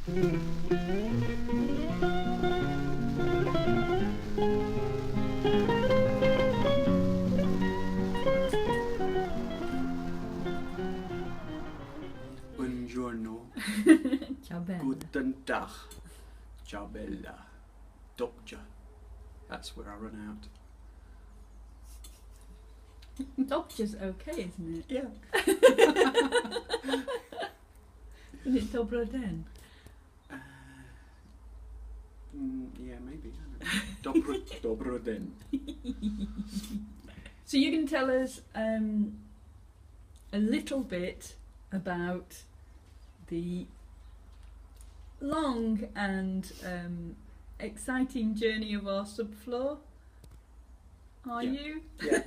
Buongiorno. Ciao bella. Guten Tag. Ciao bella. Doccia. That's where I run out. Dobja's okay, isn't it? Yeah. Isn't it Dobroden? Yeah, maybe. I don't know. Dobroden. So you can tell us a little bit about the long and exciting journey of our subfloor. Are you? Yeah.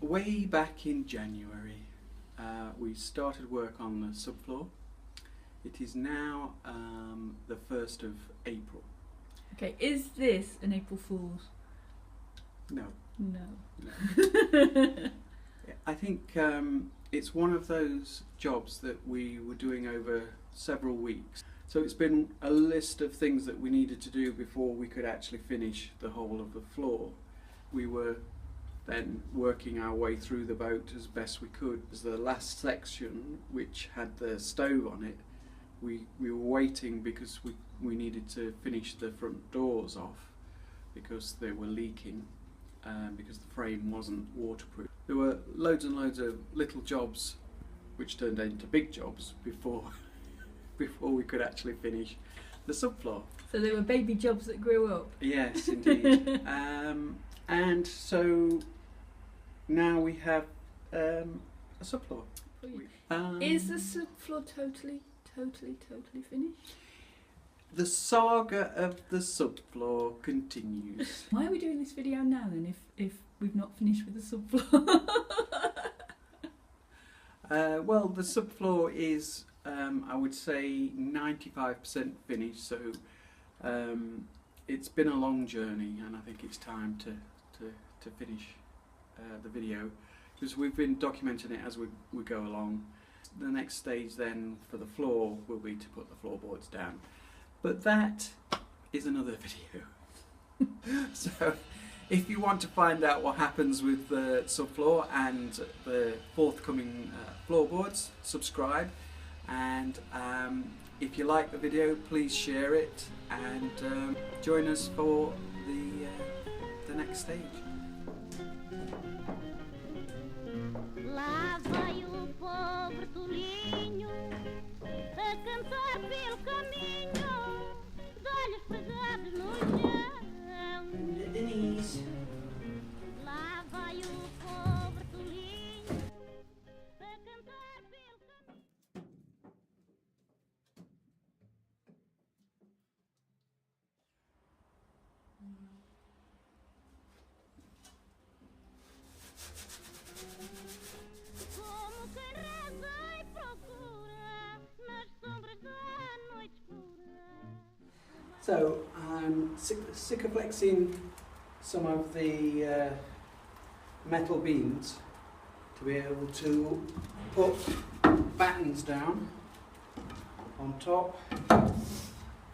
Way back in January, we started work on the subfloor. It is now the 1st of April. Okay, is this an April Fool's? No. No. I think it's one of those jobs that we were doing over several weeks. So it's been a list of things that we needed to do before we could actually finish the whole of the floor. We were then working our way through the boat as best we could. As the last section, which had the stove on it, we were waiting because we needed to finish the front doors off because they were leaking, because the frame wasn't waterproof. There were loads and loads of little jobs which turned into big jobs before we could actually finish the subfloor. So they were baby jobs that grew up. Yes, indeed. And so now we have a subfloor. Is the subfloor totally finished? The saga of the subfloor continues. Why are we doing this video now then if we've not finished with the subfloor? Well, the subfloor is I would say 95% finished, so it's been a long journey and I think it's time to finish the video because we've been documenting it as we go along. The next stage then for the floor will be to put the floorboards down, but that is another video. So if you want to find out what happens with the subfloor and the forthcoming floorboards, subscribe. And if you like the video, please share it and join us for the next stage. Lá vai o pobre tolinho a cantar pelo caminho, de olhos pegados no chão. Denise. Lá vai o pobre tolinho a cantar pelo caminho. Como quem reza e procura nas sombras da noite escura. So I'm sikaflexing some of the metal beams to be able to put battens down on top,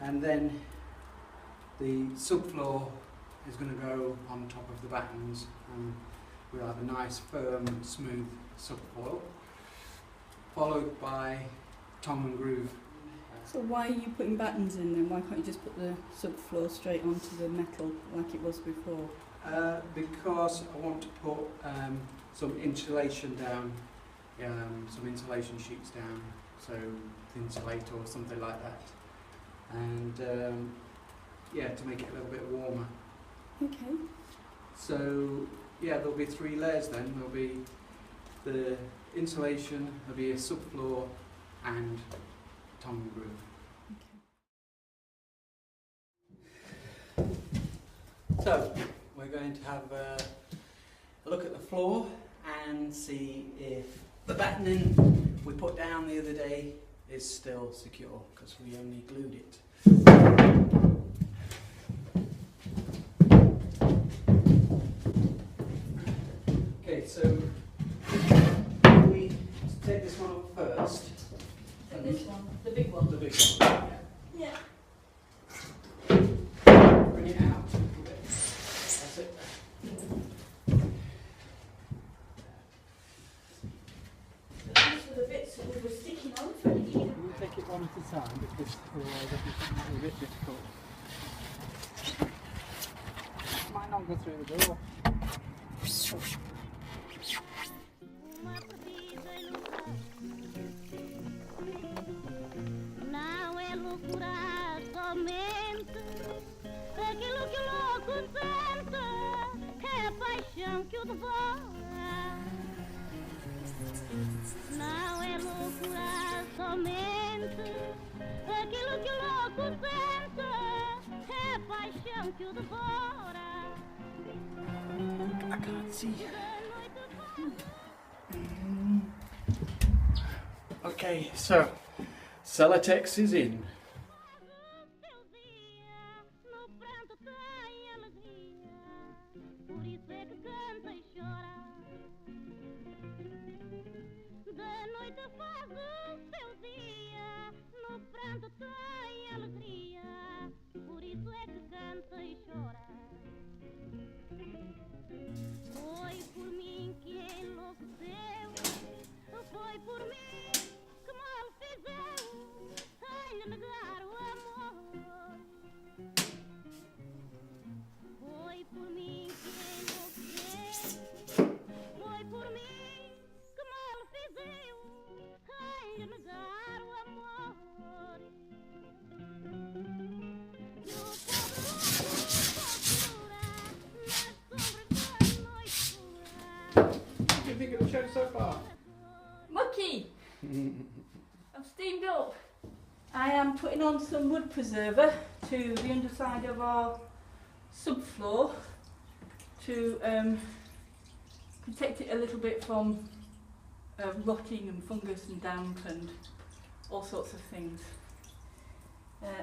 and then the subfloor is going to go on top of the battens, and we'll have a nice firm smooth subfloor followed by tongue and groove. So why are you putting battens in then? Why can't you just put the subfloor straight onto the metal like it was before? Because I want to put some insulation down, some insulation sheets down, so insulate or something like that, and yeah, to make it a little bit warmer. Okay. So yeah, there'll be 3 layers then. There'll be the insulation, there'll be a subfloor and tongue and groove. So we're going to have a look at the floor and see if the battening we put down the other day is still secure, because we only glued it. Okay, so we take this one up first, and want this one, the big one. The big one. Yeah. Bring it out a little bit. That's it. These were the bits that we were sticking on for the year. We'll take it one at a time because otherwise I think it might be a bit difficult. Might not go through the door. Uma perdida no não é loucura somente aquilo que o louco sente, é a paixão que o devora. Não é loucura somente aquilo que o louco sente, é a paixão que o devora. I can't see. Okay, so Celotex is in. Foi por mim que enlouqueceu, foi por mim que mal fizeu, sem lhe negar o amor. Foi por mim que enlouqueceu, foi por mim que mal fizeu, sem lhe negar o amor. E o What do you think of the show so far? Mucky! I've steamed up. I am putting on some wood preserver to the underside of our subfloor to protect it a little bit from rotting and fungus and damp and all sorts of things.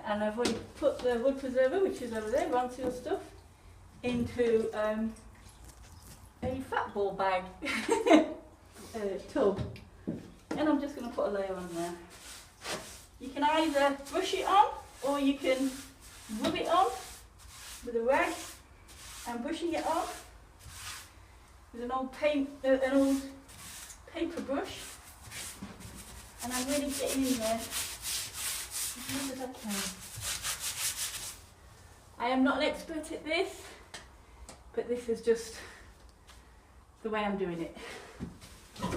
And I've already put the wood preserver, which is over there, Ronseal stuff, into a fat ball bag tub, and I'm just going to put a layer on there. You can either brush it on or you can rub it on with a rag. I'm brushing it on with an old paper brush, and I'm really getting in there as much as I can. I am not an expert at this, but this is just the way I'm doing it. So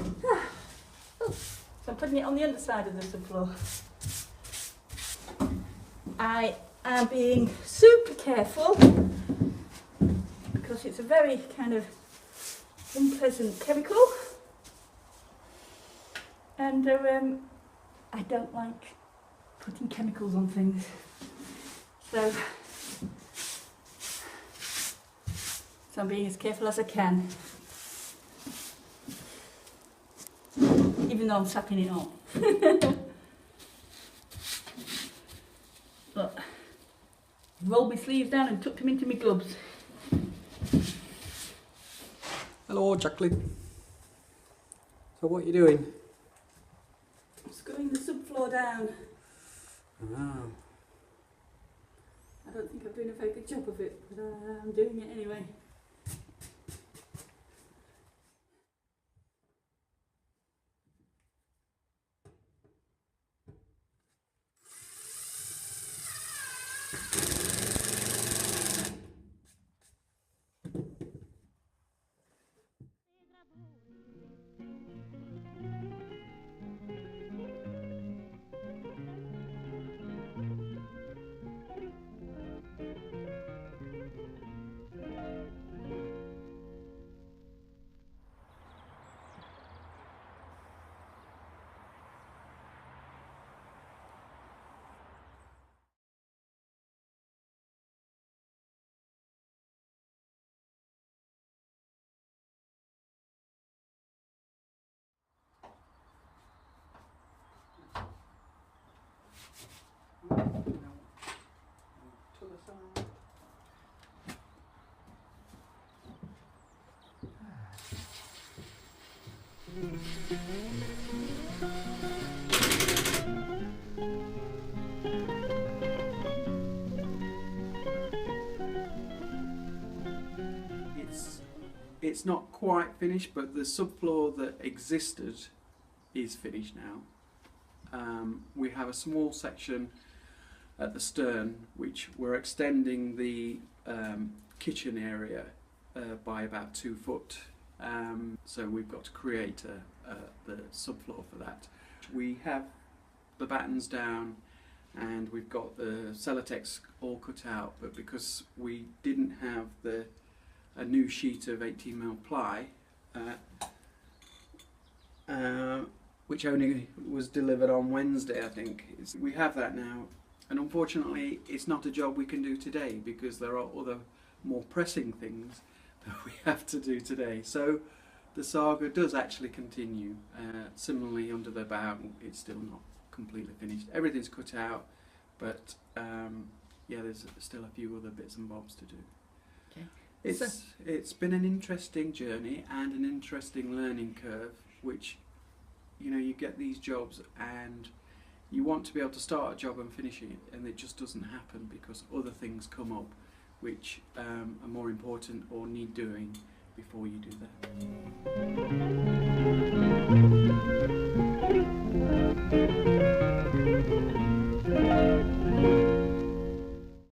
I'm putting it on the underside of the subfloor. I am being super careful because it's a very kind of unpleasant chemical, and I don't like putting chemicals on things. So I'm being as careful as I can, even though I'm sapping it on. Look, rolled my sleeves down and tucked them into my gloves. Hello, Jacqueline. So what are you doing? Screwing the subfloor down. Ah. I don't think I'm doing a very good job of it, but I'm doing it anyway. To the side. it's not quite finished, but the subfloor that existed is finished now. We have a small section at the stern which we're extending the kitchen area by about 2 foot. So we've got to create the subfloor for that. We have the battens down and we've got the Celotex all cut out, but because we didn't have a new sheet of 18mm ply, which only was delivered on Wednesday, I think. We have that now, and unfortunately it's not a job we can do today because there are other more pressing things that we have to do today. So the saga does actually continue. Similarly, under the bow, it's still not completely finished. Everything's cut out, but yeah, there's still a few other bits and bobs to do. Okay. It's been an interesting journey and an interesting learning curve, which, you know, you get these jobs and you want to be able to start a job and finish it, and it just doesn't happen because other things come up which are more important or need doing before you do that.